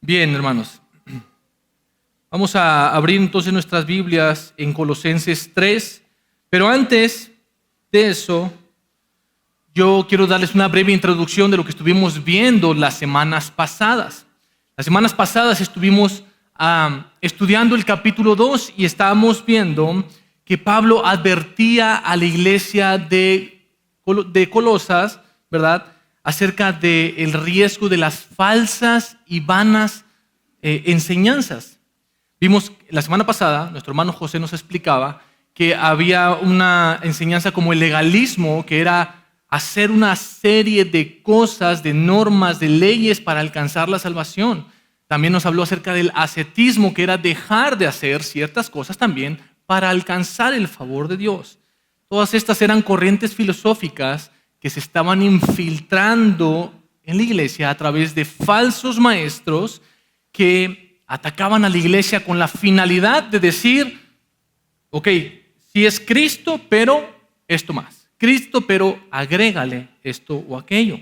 Bien, hermanos. Vamos a abrir entonces nuestras Biblias en Colosenses 3, pero antes de eso, yo quiero darles una breve introducción de lo que estuvimos viendo las semanas pasadas. Las semanas pasadas estuvimos estudiando el capítulo 2 y estábamos viendo que Pablo advertía a la iglesia de Colosas, ¿verdad?, acerca del riesgo de las falsas y vanas enseñanzas. Vimos la semana pasada, nuestro hermano José nos explicaba que había una enseñanza como el legalismo, que era hacer una serie de cosas, de normas, de leyes para alcanzar la salvación. También nos habló acerca del ascetismo, que era dejar de hacer ciertas cosas también para alcanzar el favor de Dios. Todas estas eran corrientes filosóficas que se estaban infiltrando en la iglesia a través de falsos maestros que atacaban a la iglesia con la finalidad de decir, ok, sí es Cristo, pero esto más. Cristo, pero agrégale esto o aquello.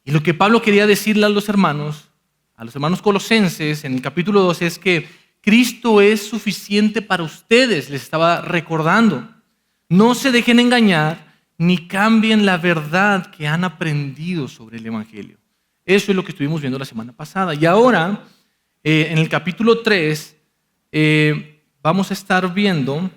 Y lo que Pablo quería decirle a los hermanos colosenses en el capítulo 2 es que Cristo es suficiente para ustedes, les estaba recordando. No se dejen engañar ni cambien la verdad que han aprendido sobre el Evangelio. Eso es lo que estuvimos viendo la semana pasada. Y ahora, en el capítulo 3, vamos a estar viendo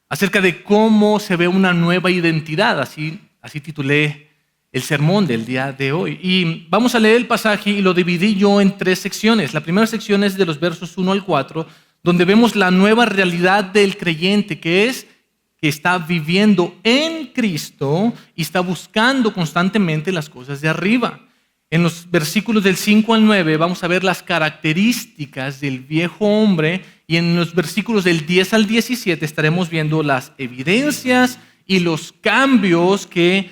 acerca de cómo se ve una nueva identidad. Así titulé el sermón del día de hoy. Y vamos a leer el pasaje y lo dividí yo en 3 secciones. La primera sección es de los versos 1 al 4, donde vemos la nueva realidad del creyente, que es que está viviendo en Cristo y está buscando constantemente las cosas de arriba. En los versículos del 5 al 9 vamos a ver las características del viejo hombre y en los versículos del 10 al 17 estaremos viendo las evidencias y los cambios que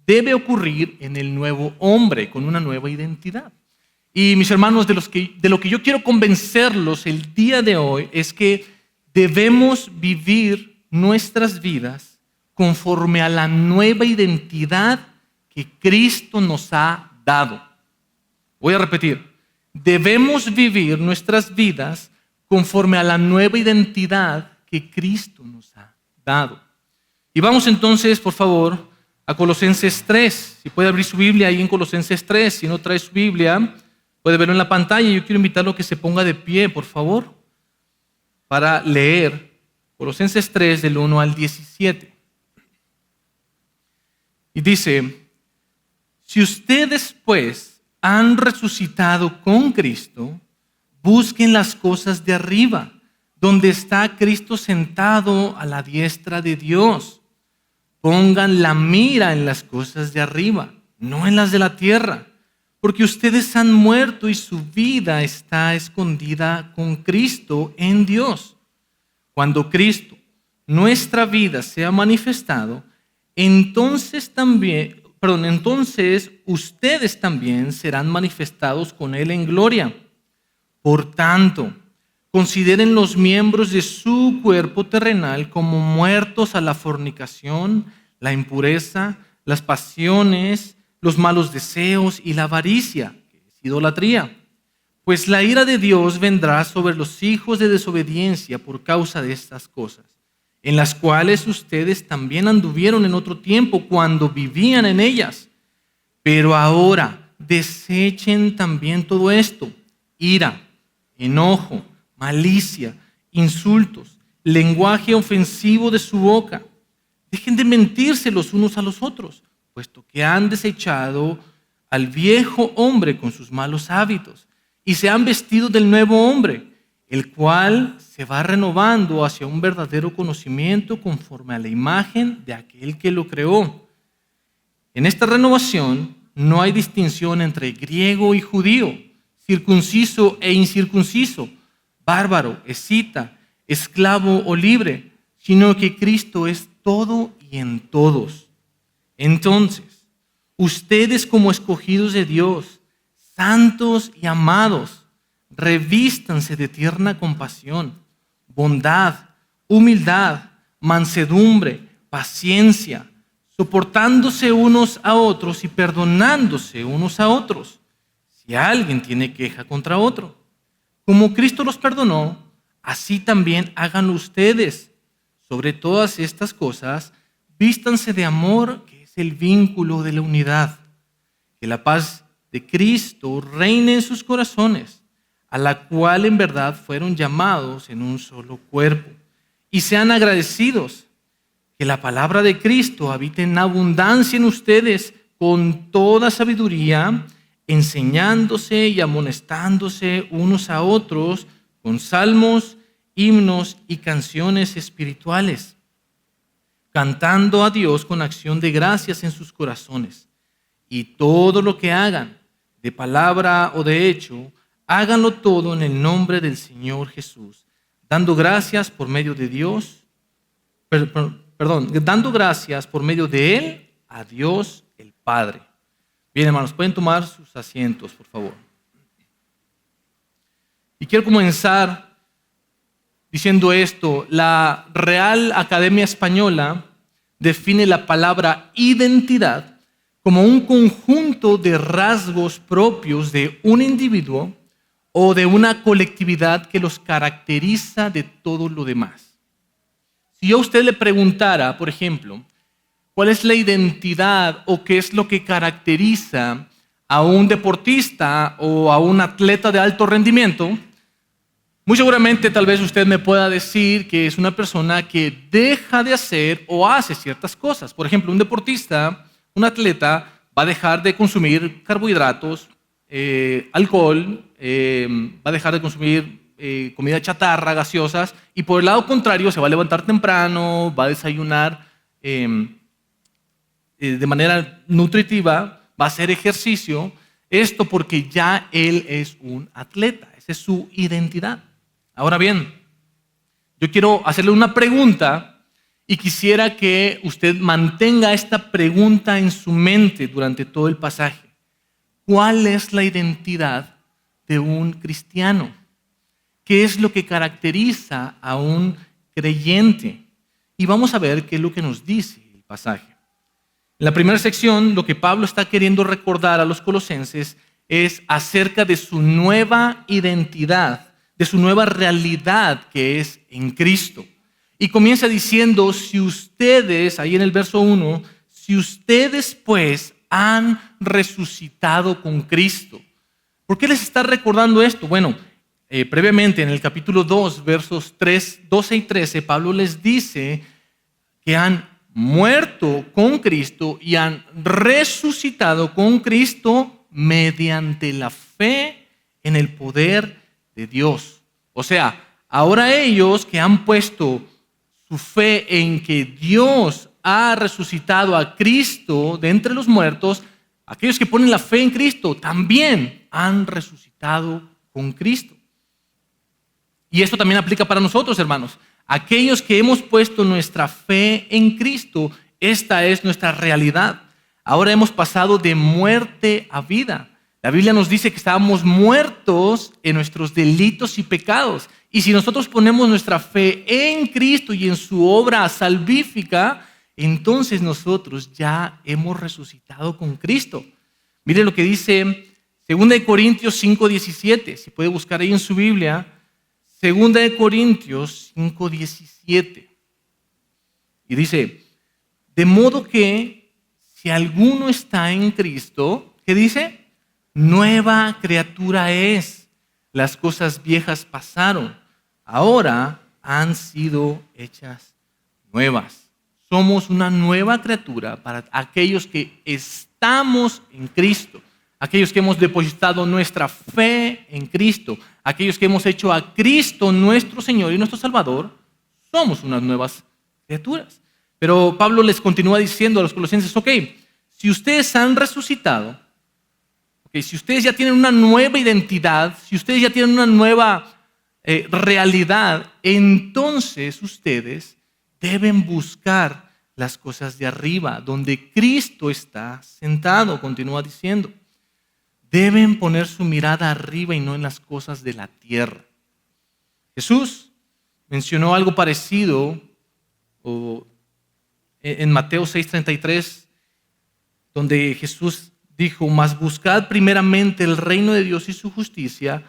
debe ocurrir en el nuevo hombre con una nueva identidad. Y mis hermanos, de lo que yo quiero convencerlos el día de hoy es que debemos vivir nuestras vidas conforme a la nueva identidad que Cristo nos ha dado. Voy a repetir, debemos vivir nuestras vidas conforme a la nueva identidad que Cristo nos ha dado. Y vamos entonces, por favor, a Colosenses 3. Si puede abrir su Biblia ahí en Colosenses 3, si no trae su Biblia, puede verlo en la pantalla. Yo quiero invitarlo a que se ponga de pie, por favor, para leer Colosenses 3, del 1 al 17. Y dice, si ustedes pues han resucitado con Cristo, busquen las cosas de arriba, donde está Cristo sentado a la diestra de Dios. Pongan la mira en las cosas de arriba, no en las de la tierra, porque ustedes han muerto y su vida está escondida con Cristo en Dios. Cuando Cristo, nuestra vida, sea manifestado, entonces ustedes también serán manifestados con Él en gloria. Por tanto, consideren los miembros de su cuerpo terrenal como muertos a la fornicación, la impureza, las pasiones, los malos deseos y la avaricia, que es idolatría. Pues la ira de Dios vendrá sobre los hijos de desobediencia por causa de estas cosas, en las cuales ustedes también anduvieron en otro tiempo cuando vivían en ellas. Pero ahora desechen también todo esto: ira, enojo, malicia, insultos, lenguaje ofensivo de su boca. Dejen de mentirse los unos a los otros, puesto que han desechado al viejo hombre con sus malos hábitos y se han vestido del nuevo hombre, el cual se va renovando hacia un verdadero conocimiento conforme a la imagen de aquel que lo creó. En esta renovación no hay distinción entre griego y judío, circunciso e incircunciso, bárbaro, escita, esclavo o libre, sino que Cristo es todo y en todos. Entonces, ustedes como escogidos de Dios, santos y amados, revístanse de tierna compasión, bondad, humildad, mansedumbre, paciencia, soportándose unos a otros y perdonándose unos a otros. si alguien tiene queja contra otro. Como Cristo los perdonó, así también háganlo ustedes. Sobre todas estas cosas, vístanse de amor, que es el vínculo de la unidad. Que la paz de Cristo reine en sus corazones, a la cual en verdad fueron llamados en un solo cuerpo. Y sean agradecidos. Que la palabra de Cristo habite en abundancia en ustedes con toda sabiduría, enseñándose y amonestándose unos a otros con salmos, himnos y canciones espirituales, cantando a Dios con acción de gracias en sus corazones. Y todo lo que hagan, de palabra o de hecho, háganlo todo en el nombre del Señor Jesús, dando gracias por medio de Dios, dando gracias por medio de Él a Dios el Padre. Bien, hermanos, pueden tomar sus asientos, por favor. Y quiero comenzar diciendo esto. La Real Academia Española define la palabra identidad como un conjunto de rasgos propios de un individuo o de una colectividad que los caracteriza de todo lo demás. Si yo a usted le preguntara, por ejemplo, ¿cuál es la identidad o qué es lo que caracteriza a un deportista o a un atleta de alto rendimiento? Muy seguramente tal vez usted me pueda decir que es una persona que deja de hacer o hace ciertas cosas. Por ejemplo, un deportista, un atleta, va a dejar de consumir carbohidratos, alcohol, va a dejar de consumir comida chatarra, gaseosas, y por el lado contrario se va a levantar temprano, va a desayunar de manera nutritiva, va a hacer ejercicio, esto porque ya él es un atleta, esa es su identidad. Ahora bien, yo quiero hacerle una pregunta y quisiera que usted mantenga esta pregunta en su mente durante todo el pasaje. ¿Cuál es la identidad de un cristiano? ¿Qué es lo que caracteriza a un creyente? Y vamos a ver qué es lo que nos dice el pasaje. En la primera sección, lo que Pablo está queriendo recordar a los colosenses es acerca de su nueva identidad, de su nueva realidad que es en Cristo. Y comienza diciendo, si ustedes, ahí en el verso 1, si ustedes pues han resucitado con Cristo. ¿Por qué les está recordando esto? Bueno, previamente en el capítulo 2, versos 12 y 13, Pablo les dice que han muerto con Cristo y han resucitado con Cristo mediante la fe en el poder de Dios. O sea, ahora ellos que han puesto su fe en que Dios ha resucitado a Cristo de entre los muertos, aquellos que ponen la fe en Cristo también han resucitado con Cristo. Y esto también aplica para nosotros, hermanos. Aquellos que hemos puesto nuestra fe en Cristo, esta es nuestra realidad. Ahora hemos pasado de muerte a vida. La Biblia nos dice que estábamos muertos en nuestros delitos y pecados. Y si nosotros ponemos nuestra fe en Cristo y en su obra salvífica, entonces nosotros ya hemos resucitado con Cristo. Mire lo que dice 2 Corintios 5:17. Si puede buscar ahí en su Biblia, 2 Corintios 5:17. Y dice, de modo que si alguno está en Cristo, ¿qué dice? Nueva criatura es. Las cosas viejas pasaron, ahora han sido hechas nuevas. Somos una nueva criatura para aquellos que estamos en Cristo, aquellos que hemos depositado nuestra fe en Cristo, aquellos que hemos hecho a Cristo nuestro Señor y nuestro Salvador, somos unas nuevas criaturas. Pero Pablo les continúa diciendo a los colosenses, ok, si ustedes han resucitado, si ustedes ya tienen una nueva identidad, si ustedes ya tienen una nueva realidad, entonces ustedes deben buscar las cosas de arriba, donde Cristo está sentado, continúa diciendo. Deben poner su mirada arriba y no en las cosas de la tierra. Jesús mencionó algo parecido en Mateo 6:33, donde Jesús dijo: mas buscad primeramente el reino de Dios y su justicia,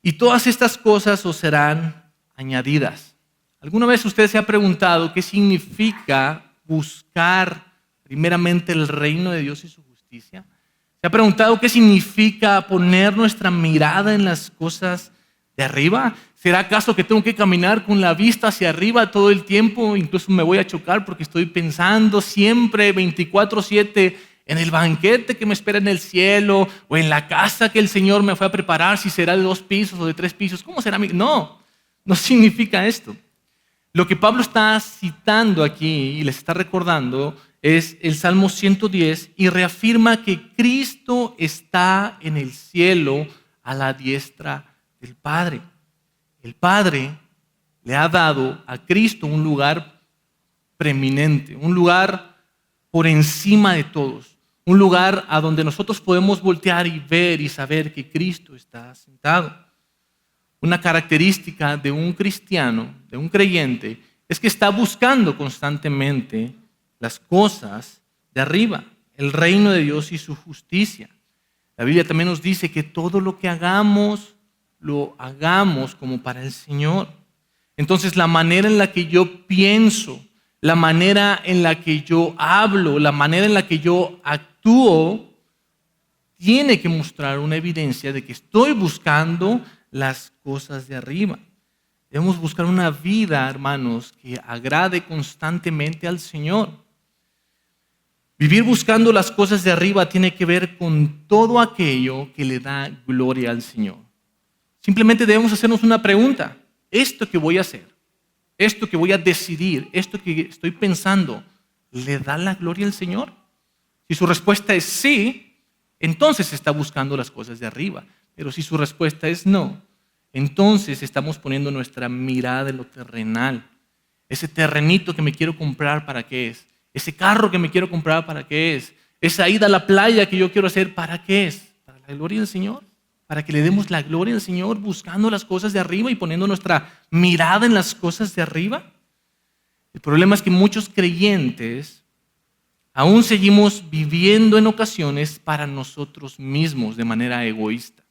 y todas estas cosas os serán añadidas. ¿Alguna vez usted se ha preguntado qué significa buscar primeramente el reino de Dios y su justicia? ¿Se ha preguntado qué significa poner nuestra mirada en las cosas de arriba? ¿Será acaso que tengo que caminar con la vista hacia arriba todo el tiempo? Incluso me voy a chocar porque estoy pensando siempre 24/7 en el banquete que me espera en el cielo, o en la casa que el Señor me fue a preparar, si será de 2 pisos o de 3 pisos. ¿Cómo será? No significa esto. Lo que Pablo está citando aquí y les está recordando es el Salmo 110, y reafirma que Cristo está en el cielo a la diestra del Padre. El Padre le ha dado a Cristo un lugar preeminente, un lugar por encima de todos, un lugar a donde nosotros podemos voltear y ver y saber que Cristo está sentado. Una característica de un cristiano, de un creyente, es que está buscando constantemente las cosas de arriba, el reino de Dios y su justicia. La Biblia también nos dice que todo lo que hagamos, lo hagamos como para el Señor. Entonces, la manera en la que yo pienso, la manera en la que yo hablo, la manera en la que yo actúo, tiene que mostrar una evidencia de que estoy buscando las cosas de arriba. Debemos buscar una vida, hermanos, que agrade constantemente al Señor. Vivir buscando las cosas de arriba tiene que ver con todo aquello que le da gloria al Señor. Simplemente debemos hacernos una pregunta: ¿esto que voy a hacer, esto que voy a decidir, esto que estoy pensando, le da la gloria al Señor? Si su respuesta es sí, entonces está buscando las cosas de arriba. Pero si su respuesta es no, entonces estamos poniendo nuestra mirada en lo terrenal. Ese terrenito que me quiero comprar, ¿para qué es? Ese carro que me quiero comprar, ¿para qué es? Esa ida a la playa que yo quiero hacer, ¿para qué es? ¿Para la gloria del Señor? Para que le demos la gloria al Señor buscando las cosas de arriba y poniendo nuestra mirada en las cosas de arriba. El problema es que muchos creyentes aún seguimos viviendo en ocasiones para nosotros mismos de manera egoísta,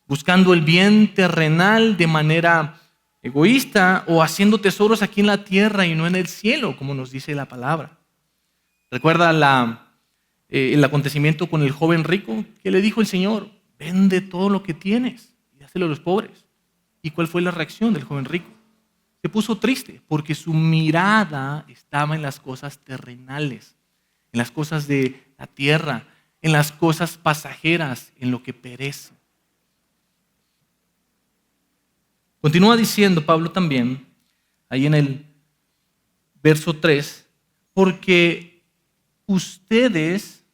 buscando el bien terrenal de manera egoísta, o haciendo tesoros aquí en la tierra y no en el cielo, como nos dice la palabra. ¿Recuerda el acontecimiento con el joven rico? ¿Qué le dijo el Señor? Vende todo lo que tienes y dáselo a los pobres. ¿Y cuál fue la reacción del joven rico? Se puso triste porque su mirada estaba en las cosas terrenales, en las cosas de la tierra, en las cosas pasajeras, en lo que perece. Continúa diciendo Pablo también, ahí en el verso 3, porque ustedes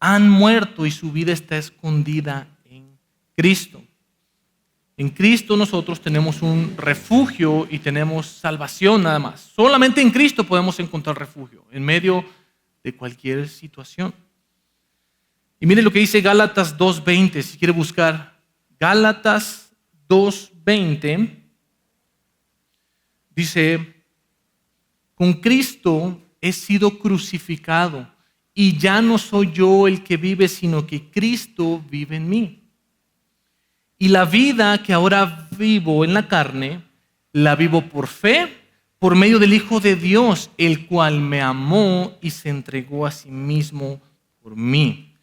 han muerto y su vida está escondida en Cristo. En Cristo nosotros tenemos un refugio y tenemos salvación nada más. Solamente en Cristo podemos encontrar refugio en medio de cualquier situación. Y miren lo que dice Gálatas 2:20, si quiere buscar. Gálatas 2:20 dice: con Cristo he sido crucificado y ya no soy yo el que vive, sino que Cristo vive en mí. Y la vida que ahora vivo en la carne, la vivo por fe, por medio del Hijo de Dios, el cual me amó y se entregó a sí mismo por mí.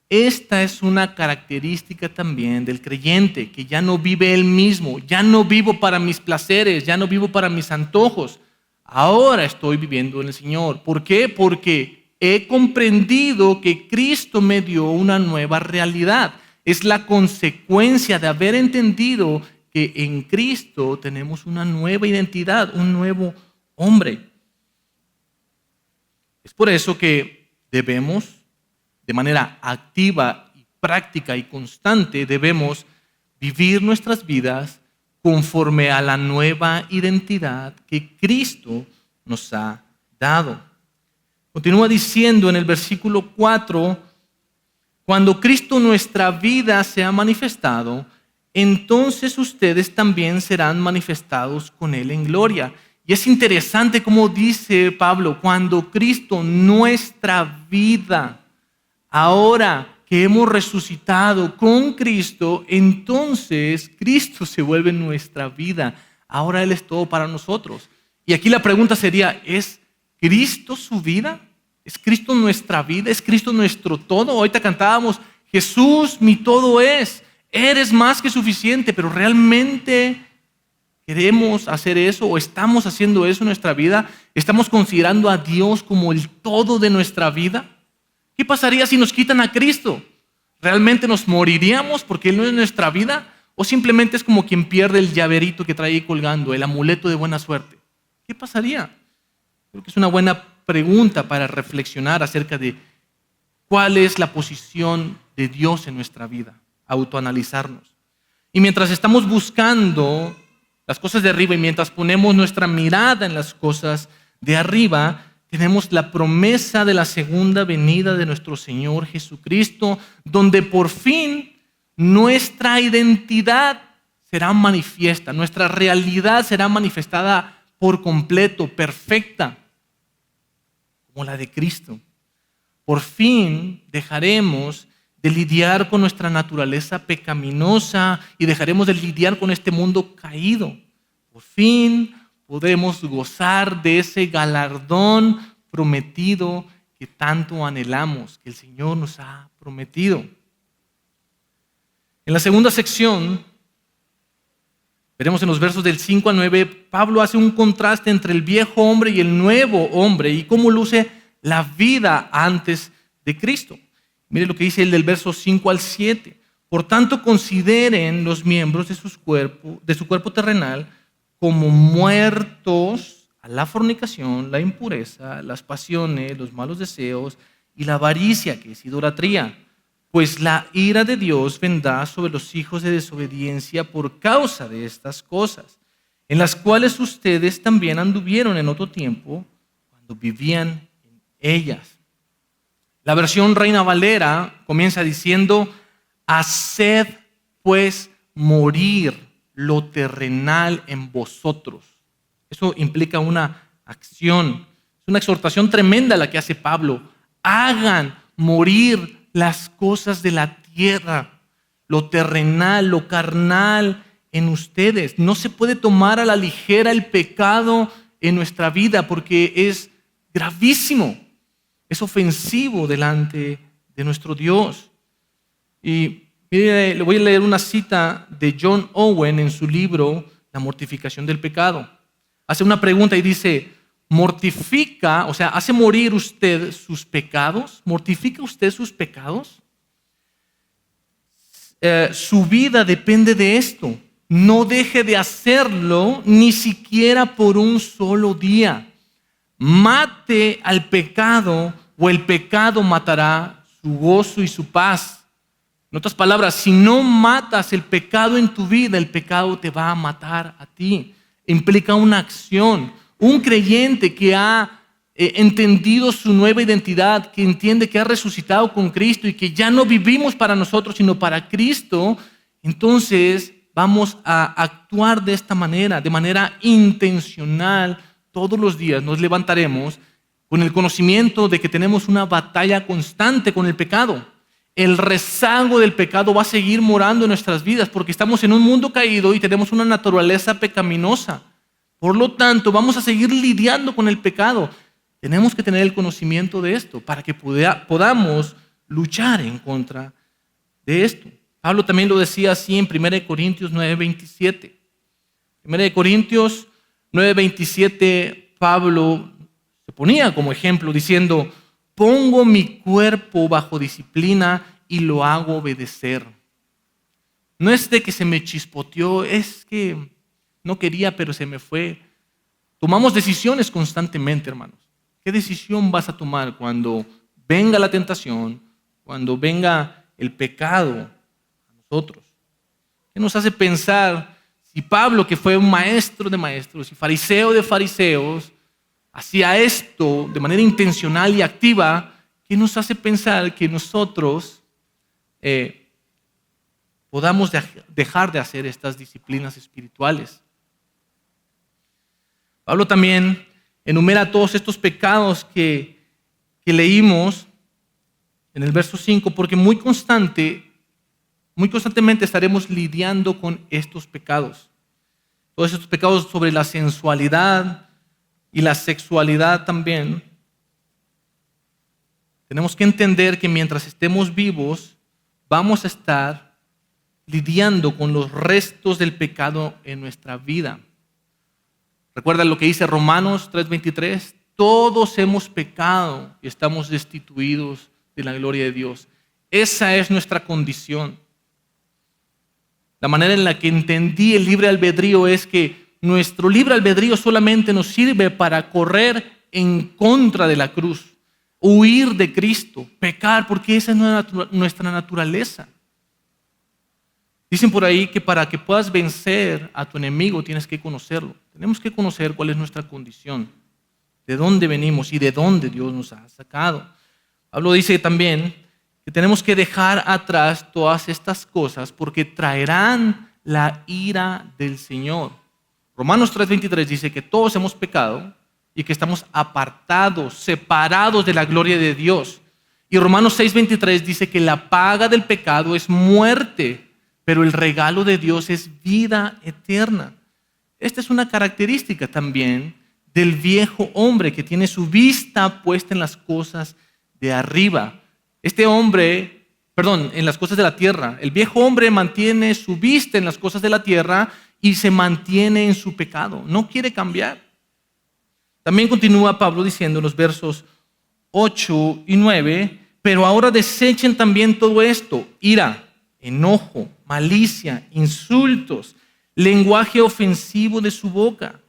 Esta es una característica también del creyente, que ya no vive él mismo, ya no vivo para mis placeres, ya no vivo para mis antojos. Ahora estoy viviendo en el Señor. ¿Por qué? Porque he comprendido que Cristo me dio una nueva realidad. Es la consecuencia de haber entendido que en Cristo tenemos una nueva identidad, un nuevo hombre. Es por eso que debemos, de manera activa y práctica y constante, debemos vivir nuestras vidas conforme a la nueva identidad que Cristo nos ha dado. Continúa diciendo en el versículo 4, cuando Cristo nuestra vida se ha manifestado, entonces ustedes también serán manifestados con Él en gloria. Y es interesante como dice Pablo, cuando Cristo nuestra vida Ahora que hemos resucitado con Cristo, entonces Cristo se vuelve nuestra vida. Ahora Él es todo para nosotros. Y aquí la pregunta sería, ¿es Cristo su vida? ¿Es Cristo nuestra vida? ¿Es Cristo nuestro todo? Ahorita cantábamos, Jesús mi todo es. Eres más que suficiente, pero ¿realmente queremos hacer eso o estamos haciendo eso en nuestra vida? ¿Estamos considerando a Dios como el todo de nuestra vida? ¿Qué pasaría si nos quitan a Cristo? ¿Realmente nos moriríamos porque Él no es nuestra vida? ¿O simplemente es como quien pierde el llaverito que trae ahí colgando, el amuleto de buena suerte? ¿Qué pasaría? Creo que es una buena pregunta para reflexionar acerca de cuál es la posición de Dios en nuestra vida, autoanalizarnos. Y mientras estamos buscando las cosas de arriba y mientras ponemos nuestra mirada en las cosas de arriba, tenemos la promesa de la segunda venida de nuestro Señor Jesucristo, donde por fin nuestra identidad será manifiesta, nuestra realidad será manifestada por completo, perfecta, como la de Cristo. Por fin dejaremos de lidiar con nuestra naturaleza pecaminosa y dejaremos de lidiar con este mundo caído. Por fin podremos gozar de ese galardón prometido que tanto anhelamos, que el Señor nos ha prometido. En la segunda sección, veremos en los versos del 5 al 9, Pablo hace un contraste entre el viejo hombre y el nuevo hombre y cómo luce la vida antes de Cristo. Mire lo que dice el del verso 5 al 7. Por tanto, consideren los miembros de su cuerpo terrenal como muertos a la fornicación, la impureza, las pasiones, los malos deseos y la avaricia, que es idolatría. Pues la ira de Dios vendrá sobre los hijos de desobediencia por causa de estas cosas, en las cuales ustedes también anduvieron en otro tiempo cuando vivían en ellas. La versión Reina Valera comienza diciendo, haced pues morir lo terrenal en vosotros. Eso implica una acción. Es una exhortación tremenda la que hace Pablo. Hagan morir las cosas de la tierra, lo terrenal, lo carnal en ustedes. No se puede tomar a la ligera el pecado en nuestra vida porque es gravísimo, es ofensivo delante de nuestro Dios. Y mire, le voy a leer una cita de John Owen en su libro La mortificación del pecado. Hace una pregunta y dice, ¿mortifica, o sea, hace morir usted sus pecados? ¿Mortifica usted sus pecados? Su vida depende de esto. No deje de hacerlo ni siquiera por un solo día. Mate al pecado o el pecado matará su gozo y su paz. En otras palabras, si no matas el pecado en tu vida, el pecado te va a matar a ti. Implica una acción. Un creyente que ha entendido su nueva identidad, que entiende que ha resucitado con Cristo y que ya no vivimos para nosotros, sino para Cristo, entonces vamos a actuar de esta manera, de manera intencional. Todos los días nos levantaremos con el conocimiento de que tenemos una batalla constante con el pecado. El rezago del pecado va a seguir morando en nuestras vidas porque estamos en un mundo caído y tenemos una naturaleza pecaminosa. Por lo tanto, vamos a seguir lidiando con el pecado. Tenemos que tener el conocimiento de esto para que podamos luchar en contra de esto. Pablo también lo decía así en 1 Corintios 9:27. 1 Corintios 9:27, Pablo se ponía como ejemplo diciendo, pongo mi cuerpo bajo disciplina y lo hago obedecer. No es de que se me chispoteó, es que no quería, pero se me fue. Tomamos decisiones constantemente, hermanos. ¿Qué decisión vas a tomar cuando venga la tentación, cuando venga el pecado a nosotros? ¿Qué nos hace pensar si Pablo, que fue un maestro de maestros y fariseo de fariseos, hacía esto de manera intencional y activa? ¿Qué nos hace pensar que nosotros podamos dejar de hacer estas disciplinas espirituales? Pablo también enumera todos estos pecados que leímos en el verso 5, porque muy constantemente estaremos lidiando con estos pecados. Todos estos pecados sobre la sensualidad y la sexualidad también. Tenemos que entender que mientras estemos vivos, vamos a estar lidiando con los restos del pecado en nuestra vida. Recuerda lo que dice Romanos 3:23, todos hemos pecado y estamos destituidos de la gloria de Dios. Esa es nuestra condición. La manera en la que entendí el libre albedrío es que nuestro libre albedrío solamente nos sirve para correr en contra de la cruz, huir de Cristo, pecar, porque esa es nuestra naturaleza. Dicen por ahí que para que puedas vencer a tu enemigo tienes que conocerlo. Tenemos que conocer cuál es nuestra condición, de dónde venimos y de dónde Dios nos ha sacado. Pablo dice también que tenemos que dejar atrás todas estas cosas porque traerán la ira del Señor. Romanos 3:23 dice que todos hemos pecado y que estamos apartados, separados de la gloria de Dios. Y Romanos 6:23 dice que la paga del pecado es muerte, pero el regalo de Dios es vida eterna. Esta es una característica también del viejo hombre que tiene su vista puesta en las cosas de arriba. En las cosas de la tierra. El viejo hombre mantiene su vista en las cosas de la tierra y se mantiene en su pecado. No quiere cambiar. También continúa Pablo diciendo en los versos 8 y 9, pero ahora desechen también todo esto: ira, enojo, malicia, insultos, lenguaje ofensivo de su boca.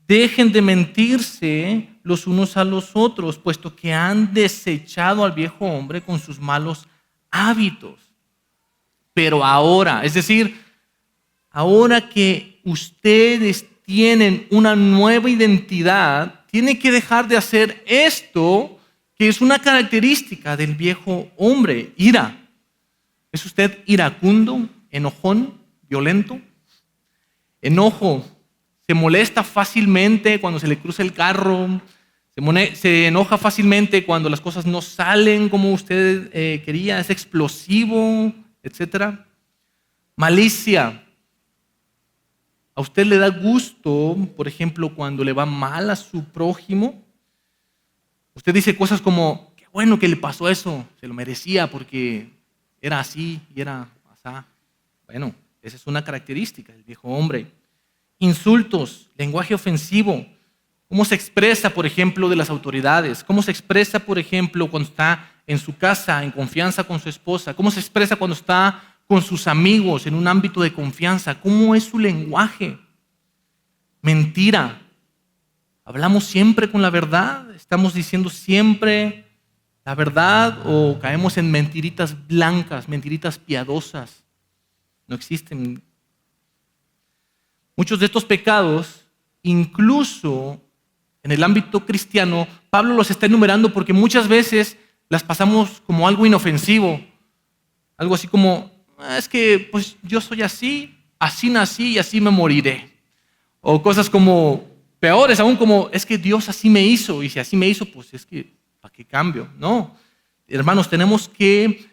Dejen de mentirse los unos a los otros, puesto que han desechado al viejo hombre con sus malos hábitos. Pero ahora, es decir, ahora que ustedes tienen una nueva identidad, tienen que dejar de hacer esto que es una característica del viejo hombre: ira. ¿Es usted iracundo, enojón, violento? Enojo. Se molesta fácilmente cuando se le cruza el carro. Se enoja fácilmente cuando las cosas no salen como usted quería. Es explosivo, etc. Malicia. ¿A usted le da gusto, por ejemplo, cuando le va mal a su prójimo? Usted dice cosas como: qué bueno que le pasó eso, se lo merecía porque era así y era así. Bueno, esa es una característica del viejo hombre. Insultos, lenguaje ofensivo. ¿Cómo se expresa, por ejemplo, de las autoridades? ¿Cómo se expresa, por ejemplo, cuando está en su casa, en confianza con su esposa? ¿Cómo se expresa cuando está con sus amigos en un ámbito de confianza? ¿Cómo es su lenguaje? Mentira. ¿Hablamos siempre con la verdad? ¿Estamos diciendo siempre la verdad o caemos en mentiritas blancas, mentiritas piadosas? No existen. Muchos de estos pecados, incluso en el ámbito cristiano, Pablo los está enumerando porque muchas veces las pasamos como algo inofensivo. Algo así como: es que pues yo soy así nací y así me moriré. O cosas como peores aún, como: es que Dios así me hizo y si así me hizo, pues es que ¿para qué cambio? No, hermanos, tenemos que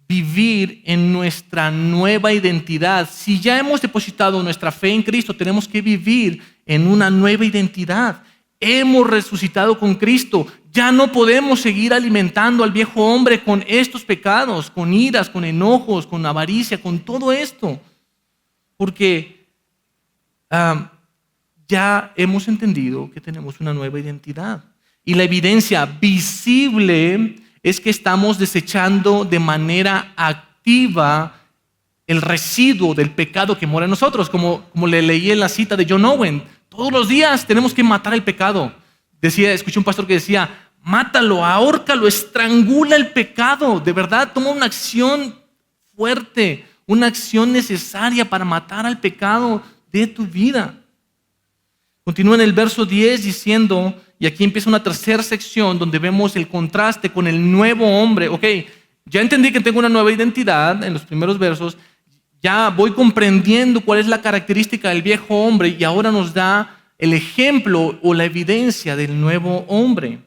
vivir en nuestra nueva identidad. Si ya hemos depositado nuestra fe en Cristo, tenemos que vivir en una nueva identidad. Hemos resucitado con Cristo. Ya no podemos seguir alimentando al viejo hombre con estos pecados, con iras, con enojos, con avaricia, con todo esto. Porque ya hemos entendido que tenemos una nueva identidad. Y la evidencia visible es que estamos desechando de manera activa el residuo del pecado que mora en nosotros, como le leí en la cita de John Owen. Todos los días tenemos que matar el pecado. Escuché un pastor que decía: mátalo, ahórcalo, estrangula el pecado. De verdad, toma una acción fuerte, una acción necesaria para matar al pecado de tu vida. Continúa en el verso 10 diciendo, y aquí empieza una tercera sección donde vemos el contraste con el nuevo hombre. Ok, ya entendí que tengo una nueva identidad en los primeros versos, ya voy comprendiendo cuál es la característica del viejo hombre y ahora nos da el ejemplo o la evidencia del nuevo hombre.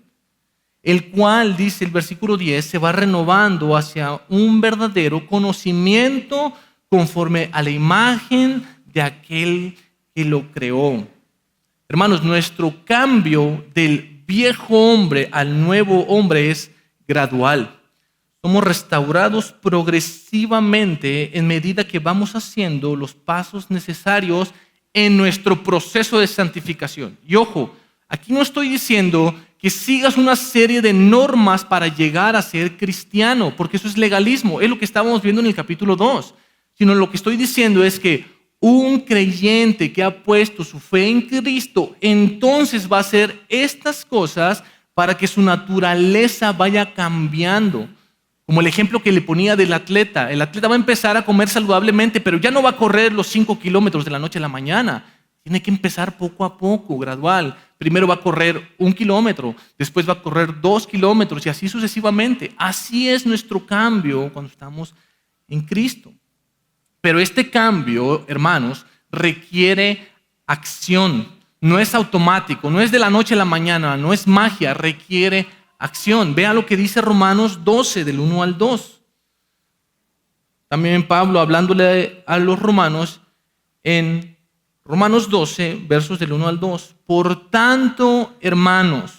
el cual, dice el versículo 10, se va renovando hacia un verdadero conocimiento conforme a la imagen de aquel que lo creó. Hermanos, nuestro cambio del viejo hombre al nuevo hombre es gradual. Somos restaurados progresivamente en medida que vamos haciendo los pasos necesarios en nuestro proceso de santificación. Y ojo, aquí no estoy diciendo que sigas una serie de normas para llegar a ser cristiano, porque eso es legalismo, es lo que estábamos viendo en el capítulo 2. Sino lo que estoy diciendo es que un creyente que ha puesto su fe en Cristo, entonces va a hacer estas cosas para que su naturaleza vaya cambiando. Como el ejemplo que le ponía del atleta. El atleta va a empezar a comer saludablemente, pero ya no va a correr los 5 kilómetros de la noche a la mañana. Tiene que empezar poco a poco, gradual. Primero va a correr 1 kilómetro, después va a correr 2 kilómetros y así sucesivamente. Así es nuestro cambio cuando estamos en Cristo. Pero este cambio, hermanos, requiere acción. No es automático, no es de la noche a la mañana, no es magia, requiere acción. Vea lo que dice Romanos 12, del 1 al 2. También Pablo, hablándole a los romanos, en Romanos 12, versos del 1 al 2. Por tanto, hermanos,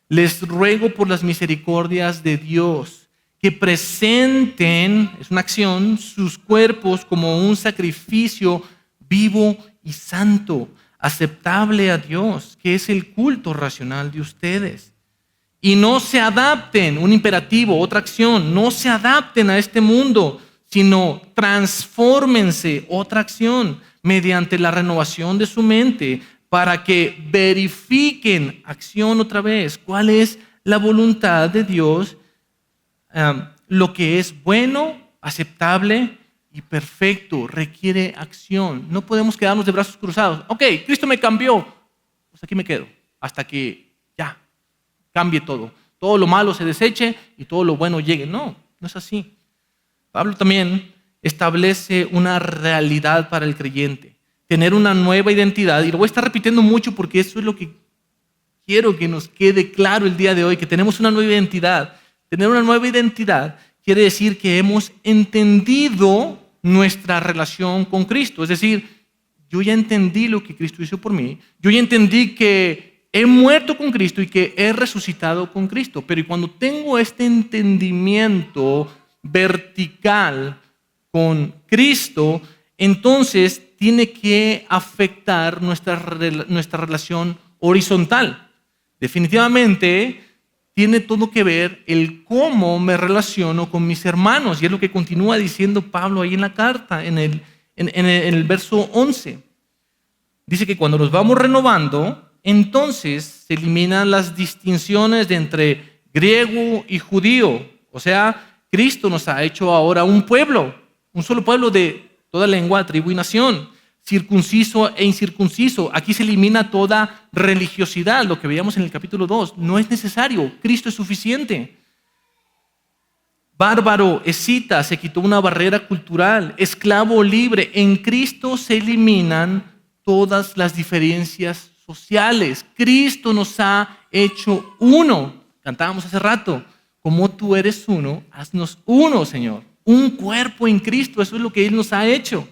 les ruego por las misericordias de Dios, que presenten, es una acción, sus cuerpos como un sacrificio vivo y santo, aceptable a Dios, que es el culto racional de ustedes. Y no se adapten, un imperativo, otra acción, no se adapten a este mundo, sino transfórmense, otra acción, mediante la renovación de su mente, para que verifiquen, acción otra vez, cuál es la voluntad de Dios, lo que es bueno, aceptable y perfecto. Requiere acción. No podemos quedarnos de brazos cruzados. Ok, Cristo me cambió, pues aquí me quedo, hasta que ya cambie todo. Todo lo malo se deseche y todo lo bueno llegue. No, no es así. Pablo también establece una realidad para el creyente. Tener una nueva identidad. Y lo voy a estar repitiendo mucho porque eso es lo que quiero que nos quede claro el día de hoy, que tenemos una nueva identidad. Tener una nueva identidad quiere decir que hemos entendido nuestra relación con Cristo. Es decir, yo ya entendí lo que Cristo hizo por mí. Yo ya entendí que he muerto con Cristo y que he resucitado con Cristo. Pero cuando tengo este entendimiento vertical con Cristo, entonces tiene que afectar nuestra relación horizontal. Definitivamente tiene todo que ver el cómo me relaciono con mis hermanos. Y es lo que continúa diciendo Pablo ahí en la carta, en el verso 11. Dice que cuando nos vamos renovando, entonces se eliminan las distinciones de entre griego y judío. O sea, Cristo nos ha hecho ahora un pueblo, un solo pueblo de toda lengua, tribu y nación. Circunciso e incircunciso. Aquí se elimina toda religiosidad, lo que veíamos en el capítulo 2. No es necesario, Cristo es suficiente. Bárbaro, escita, se quitó una barrera cultural. Esclavo, libre. En Cristo se eliminan todas las diferencias sociales. Cristo nos ha hecho uno. Cantábamos hace rato. Como tú eres uno, haznos uno, Señor. Un cuerpo en Cristo, eso es lo que Él nos ha hecho.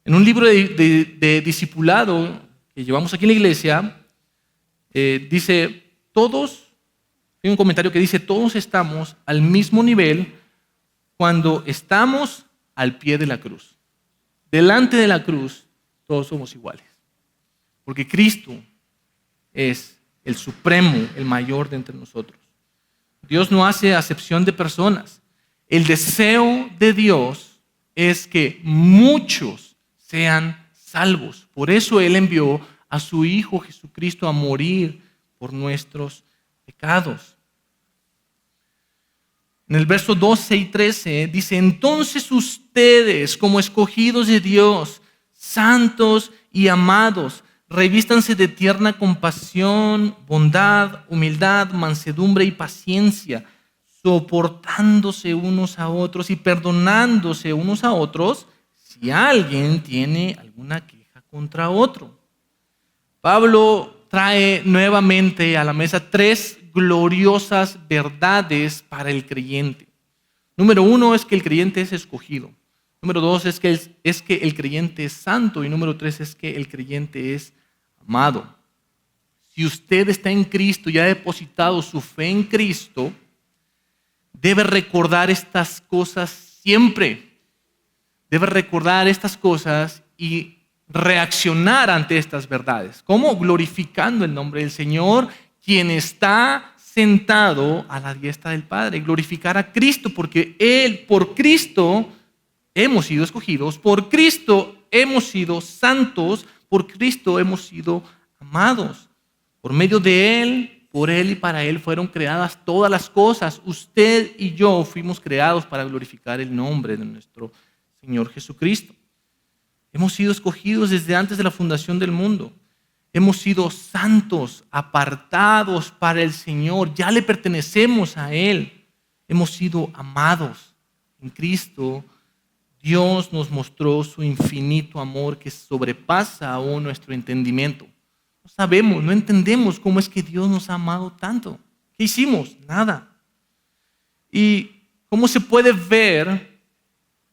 En un libro de discipulado que llevamos aquí en la iglesia, dice, hay un comentario que dice, todos estamos al mismo nivel cuando estamos al pie de la cruz. Delante de la cruz, todos somos iguales. Porque Cristo es el supremo, el mayor de entre nosotros. Dios no hace acepción de personas. El deseo de Dios es que muchos sean salvos. Por eso Él envió a su Hijo Jesucristo a morir por nuestros pecados. En el verso 12 y 13 dice, entonces ustedes como escogidos de Dios, santos y amados, revístanse de tierna compasión, bondad, humildad, mansedumbre y paciencia, soportándose unos a otros y perdonándose unos a otros, si alguien tiene alguna queja contra otro. Pablo trae nuevamente a la mesa 3 gloriosas verdades para el creyente. Número 1 es que el creyente es escogido. Número 2 es que el creyente es santo. Y número 3 es que el creyente es amado. Si usted está en Cristo y ha depositado su fe en Cristo, debe recordar estas cosas siempre. Debe recordar estas cosas y reaccionar ante estas verdades. ¿Cómo? Glorificando el nombre del Señor, quien está sentado a la diestra del Padre. Glorificar a Cristo, porque por Cristo hemos sido escogidos, por Cristo hemos sido santos, por Cristo hemos sido amados. Por medio de Él, por Él y para Él fueron creadas todas las cosas. Usted y yo fuimos creados para glorificar el nombre de nuestro Señor Jesucristo. Hemos sido escogidos desde antes de la fundación del mundo. Hemos sido santos, apartados para el Señor. Ya le pertenecemos a Él. Hemos sido amados en Cristo. Dios nos mostró su infinito amor que sobrepasa aún nuestro entendimiento. No sabemos, no entendemos cómo es que Dios nos ha amado tanto. ¿Qué hicimos? Nada. ¿Y cómo se puede ver,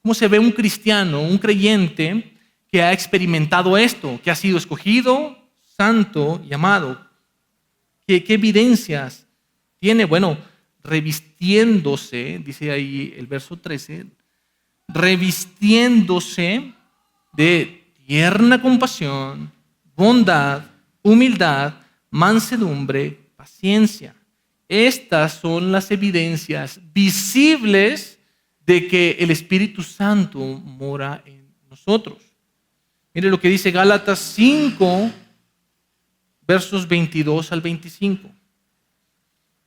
cómo se ve un cristiano, un creyente que ha experimentado esto, que ha sido escogido, santo y amado? ¿Qué evidencias tiene? Bueno, revistiéndose, dice ahí el verso 13, revistiéndose de tierna compasión, bondad, humildad, mansedumbre, paciencia. Estas son las evidencias visibles de que el Espíritu Santo mora en nosotros. Mire lo que dice Gálatas 5, versos 22 al 25.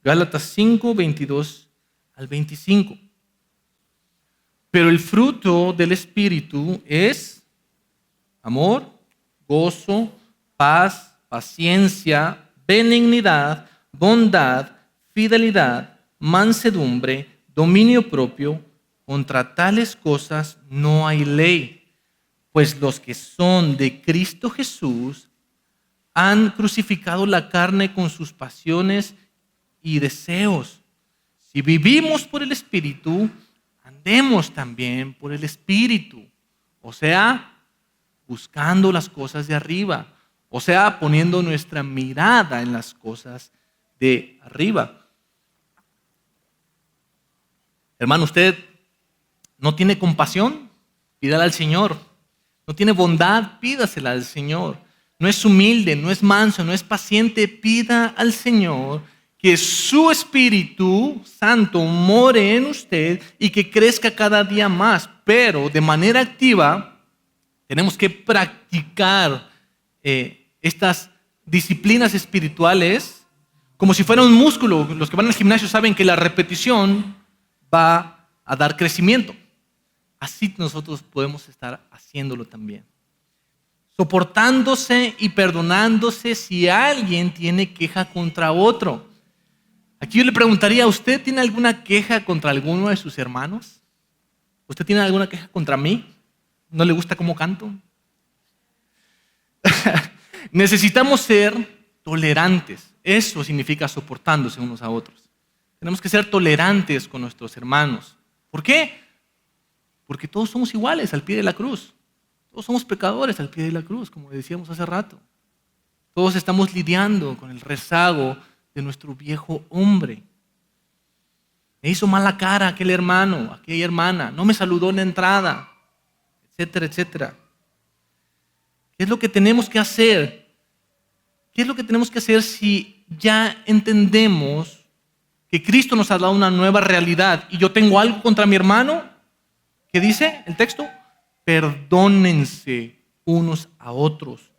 Gálatas 5, 22 al 25. Pero el fruto del Espíritu es amor, gozo, paz, paciencia, benignidad, bondad, fidelidad, mansedumbre, dominio propio. Contra tales cosas no hay ley, pues los que son de Cristo Jesús han crucificado la carne con sus pasiones y deseos. Si vivimos por el Espíritu, andemos también por el Espíritu. O sea, buscando las cosas de arriba. O sea, poniendo nuestra mirada en las cosas de arriba. Hermano, ¿usted no tiene compasión? Pídala al Señor. No tiene bondad, pídasela al Señor. No es humilde, no es manso, no es paciente, pida al Señor que su Espíritu Santo more en usted y que crezca cada día más. Pero de manera activa tenemos que practicar estas disciplinas espirituales como si fuera un músculo. Los que van al gimnasio saben que la repetición va a dar crecimiento. Así nosotros podemos estar haciéndolo también. Soportándose y perdonándose si alguien tiene queja contra otro. Aquí yo le preguntaría, ¿usted tiene alguna queja contra alguno de sus hermanos? ¿Usted tiene alguna queja contra mí? ¿No le gusta cómo canto? Necesitamos ser tolerantes. Eso significa soportándose unos a otros. Tenemos que ser tolerantes con nuestros hermanos. ¿Por qué? Porque todos somos iguales al pie de la cruz. Todos somos pecadores al pie de la cruz, como decíamos hace rato. Todos estamos lidiando con el rezago de nuestro viejo hombre. Me hizo mala cara aquel hermano, aquella hermana, no me saludó en la entrada, etcétera, etcétera. ¿Qué es lo que tenemos que hacer? ¿Qué es lo que tenemos que hacer si ya entendemos que Cristo nos ha dado una nueva realidad y yo tengo algo contra mi hermano? ¿Qué dice el texto? Perdónense unos a otros.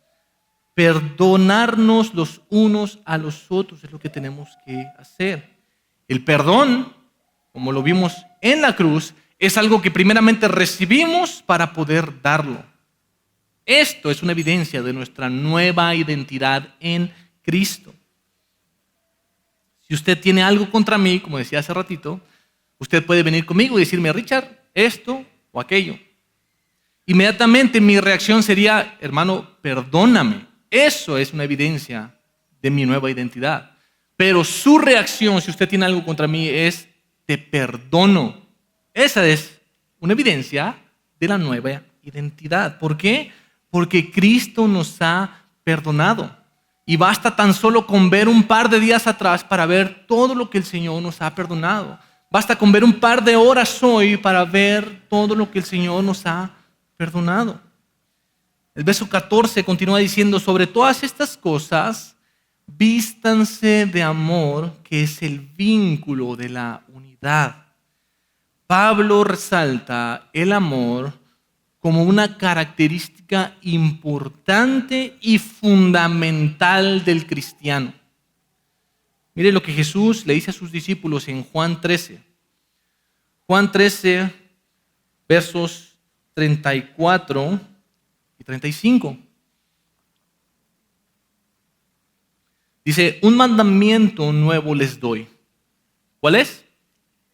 Perdonarnos los unos a los otros es lo que tenemos que hacer. El perdón, como lo vimos en la cruz, es algo que primeramente recibimos para poder darlo. Esto es una evidencia de nuestra nueva identidad en Cristo. Si usted tiene algo contra mí, como decía hace ratito, usted puede venir conmigo y decirme, Richard, esto o aquello. Inmediatamente mi reacción sería, hermano, perdóname. Eso es una evidencia de mi nueva identidad. Pero su reacción, si usted tiene algo contra mí, es te perdono. Esa es una evidencia de la nueva identidad. ¿Por qué? Porque Cristo nos ha perdonado. Y basta tan solo con ver un par de días atrás para ver todo lo que el Señor nos ha perdonado. Basta con ver un par de horas hoy para ver todo lo que el Señor nos ha perdonado. El verso 14 continúa diciendo, sobre todas estas cosas, vístanse de amor, que es el vínculo de la unidad. Pablo resalta el amor como una característica importante y fundamental del cristiano. Mire lo que Jesús le dice a sus discípulos en Juan 13. Juan 13, versos 34 y 35. Dice, un mandamiento nuevo les doy. ¿Cuál es?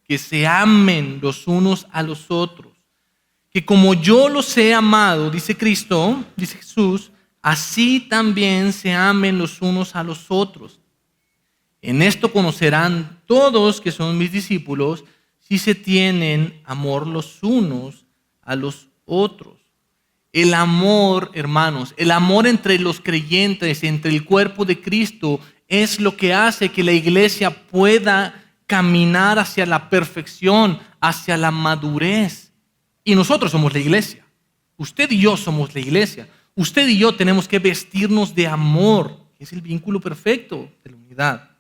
Que se amen los unos a los otros. Que como yo los he amado, dice Cristo, dice Jesús, así también se amen los unos a los otros. En esto conocerán todos que son mis discípulos, si se tienen amor los unos a los otros. El amor, hermanos, el amor entre los creyentes, entre el cuerpo de Cristo, es lo que hace que la iglesia pueda caminar hacia la perfección, hacia la madurez. Y nosotros somos la iglesia. Usted y yo somos la iglesia. Usted y yo tenemos que vestirnos de amor, que es el vínculo perfecto de la unidad.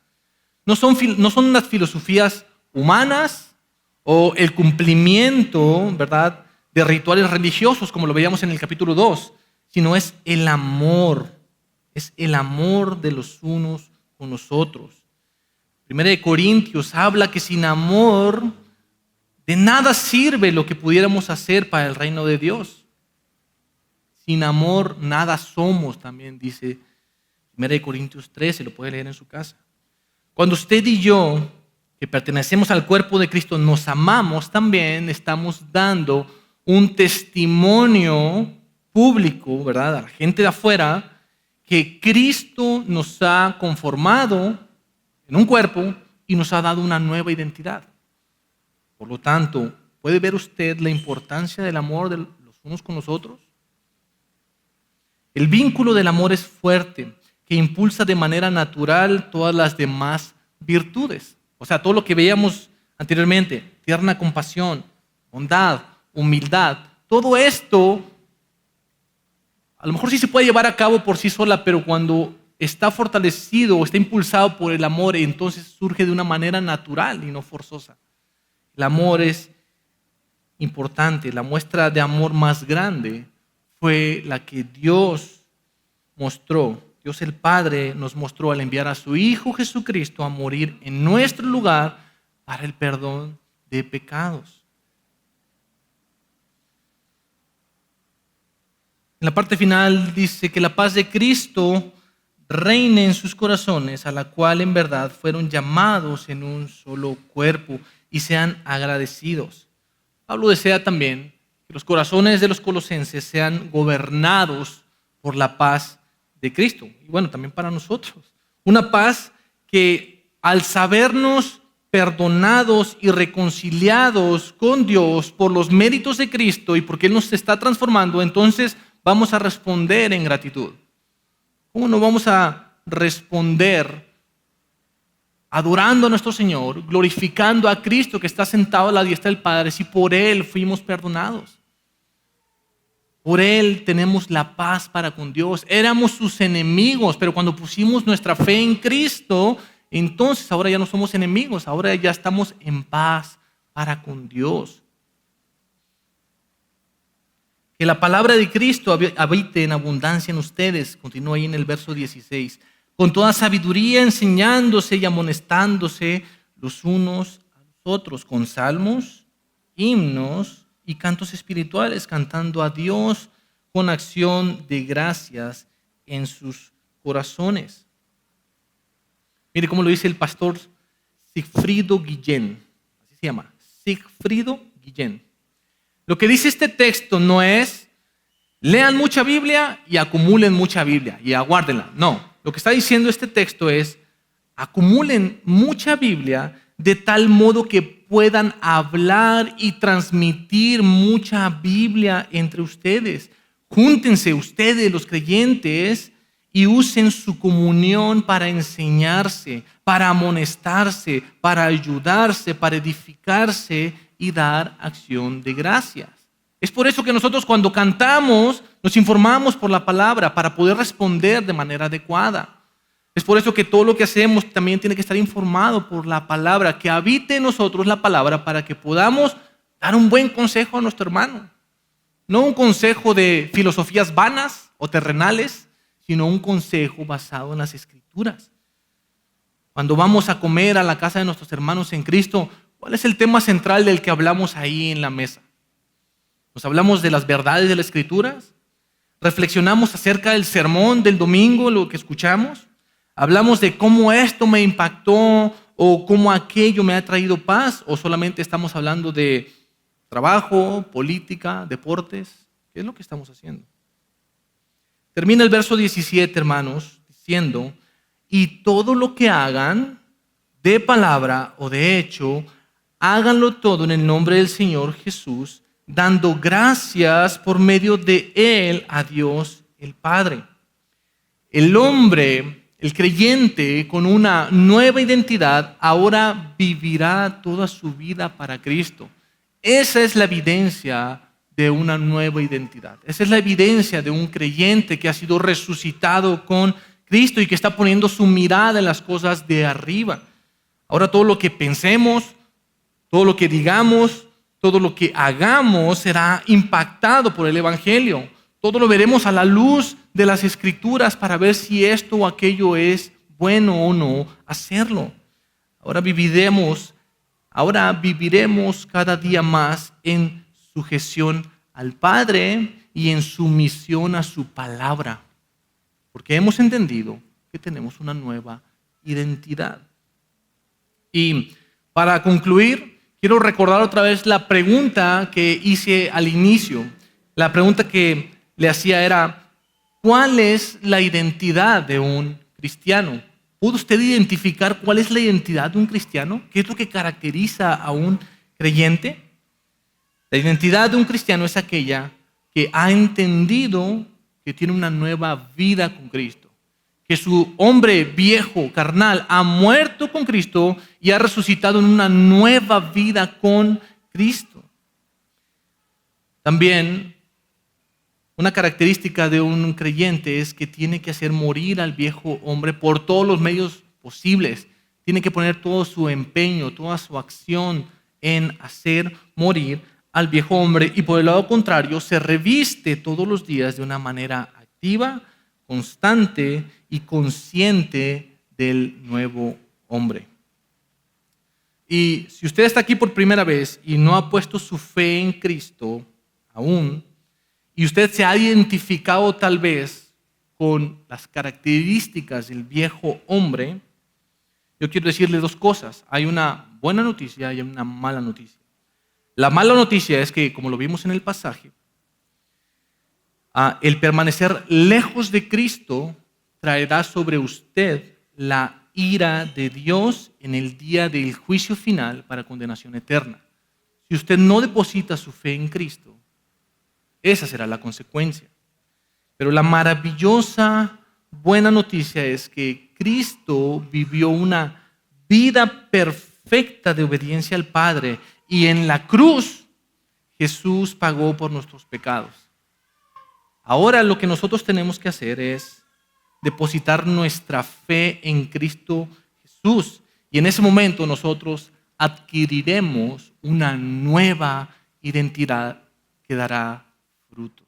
No son las filosofías humanas o el cumplimiento, ¿verdad?, de rituales religiosos, como lo veíamos en el capítulo 2, sino es el amor de los unos con los otros. Primera de Corintios habla que sin amor de nada sirve lo que pudiéramos hacer para el reino de Dios. Sin amor nada somos, también dice Primera de Corintios 13, lo puede leer en su casa. Cuando usted y yo, que pertenecemos al cuerpo de Cristo, nos amamos, también estamos dando un testimonio público, ¿verdad?, a la gente de afuera, que Cristo nos ha conformado en un cuerpo y nos ha dado una nueva identidad. Por lo tanto, ¿puede ver usted la importancia del amor de los unos con los otros? El vínculo del amor es fuerte, que impulsa de manera natural todas las demás virtudes. O sea, todo lo que veíamos anteriormente, tierna compasión, bondad, humildad, todo esto a lo mejor sí se puede llevar a cabo por sí sola, pero cuando está fortalecido o está impulsado por el amor, entonces surge de una manera natural y no forzosa. El amor es importante. La muestra de amor más grande fue la que Dios mostró. Dios el Padre nos mostró al enviar a su Hijo Jesucristo a morir en nuestro lugar para el perdón de pecados. En la parte final dice que la paz de Cristo reine en sus corazones, a la cual en verdad fueron llamados en un solo cuerpo, y sean agradecidos. Pablo desea también que los corazones de los colosenses sean gobernados por la paz de Cristo. Y bueno, también para nosotros. Una paz que al sabernos perdonados y reconciliados con Dios por los méritos de Cristo y porque Él nos está transformando, entonces vamos a responder en gratitud. ¿Cómo no vamos a responder adorando a nuestro Señor, glorificando a Cristo que está sentado a la diestra del Padre, si por Él fuimos perdonados? Por Él tenemos la paz para con Dios. Éramos sus enemigos, pero cuando pusimos nuestra fe en Cristo, entonces ahora ya no somos enemigos, ahora ya estamos en paz para con Dios. Que la palabra de Cristo habite en abundancia en ustedes, continúa ahí en el verso 16, con toda sabiduría enseñándose y amonestándose los unos a los otros, con salmos, himnos y cantos espirituales, cantando a Dios con acción de gracias en sus corazones. Mire cómo lo dice el pastor Sigfrido Guillén, así se llama, Sigfrido Guillén. Lo que dice este texto no es lean mucha Biblia y acumulen mucha Biblia y aguárdenla. No, lo que está diciendo este texto es acumulen mucha Biblia de tal modo que puedan hablar y transmitir mucha Biblia entre ustedes. Júntense ustedes, los creyentes, y usen su comunión para enseñarse, para amonestarse, para ayudarse, para edificarse y dar acción de gracias. Es por eso que nosotros cuando cantamos nos informamos por la palabra para poder responder de manera adecuada. Es por eso que todo lo que hacemos también tiene que estar informado por la palabra, que habite en nosotros la palabra para que podamos dar un buen consejo a nuestro hermano. No un consejo de filosofías vanas o terrenales, sino un consejo basado en las Escrituras. Cuando vamos a comer a la casa de nuestros hermanos en Cristo, ¿cuál es el tema central del que hablamos ahí en la mesa? ¿Nos hablamos de las verdades de las Escrituras? ¿Reflexionamos acerca del sermón del domingo, lo que escuchamos? ¿Hablamos de cómo esto me impactó o cómo aquello me ha traído paz? ¿O solamente estamos hablando de trabajo, política, deportes? ¿Qué es lo que estamos haciendo? Termina el verso 17, hermanos, diciendo: y todo lo que hagan, de palabra o de hecho, háganlo todo en el nombre del Señor Jesús, dando gracias por medio de Él a Dios el Padre. El hombre, el creyente con una nueva identidad, ahora vivirá toda su vida para Cristo. Esa es la evidencia de una nueva identidad. Esa es la evidencia de un creyente que ha sido resucitado con Cristo y que está poniendo su mirada en las cosas de arriba. Ahora todo lo que pensemos, todo lo que digamos, todo lo que hagamos será impactado por el Evangelio. Todo lo veremos a la luz de las Escrituras para ver si esto o aquello es bueno o no hacerlo. Ahora viviremos cada día más en sujeción al Padre y en sumisión a su palabra, porque hemos entendido que tenemos una nueva identidad. Y para concluir, quiero recordar otra vez la pregunta que hice al inicio. La pregunta que le hacía era: ¿cuál es la identidad de un cristiano? ¿Puede usted identificar cuál es la identidad de un cristiano? ¿Qué es lo que caracteriza a un creyente? La identidad de un cristiano es aquella que ha entendido que tiene una nueva vida con Cristo, que su hombre viejo, carnal, ha muerto con Cristo y ha resucitado en una nueva vida con Cristo. También una característica de un creyente es que tiene que hacer morir al viejo hombre por todos los medios posibles. Tiene que poner todo su empeño, toda su acción en hacer morir al viejo hombre, y por el lado contrario se reviste todos los días de una manera activa, constante y consciente del nuevo hombre. Y si usted está aquí por primera vez y no ha puesto su fe en Cristo aún, y usted se ha identificado tal vez con las características del viejo hombre, yo quiero decirle dos cosas. Hay una buena noticia y hay una mala noticia. La mala noticia es que, como lo vimos en el pasaje, el permanecer lejos de Cristo traerá sobre usted la ira de Dios en el día del juicio final para condenación eterna. Si usted no deposita su fe en Cristo, esa será la consecuencia. Pero la maravillosa buena noticia es que Cristo vivió una vida perfecta de obediencia al Padre, y en la cruz Jesús pagó por nuestros pecados. Ahora lo que nosotros tenemos que hacer es depositar nuestra fe en Cristo Jesús, y en ese momento nosotros adquiriremos una nueva identidad que dará fruto.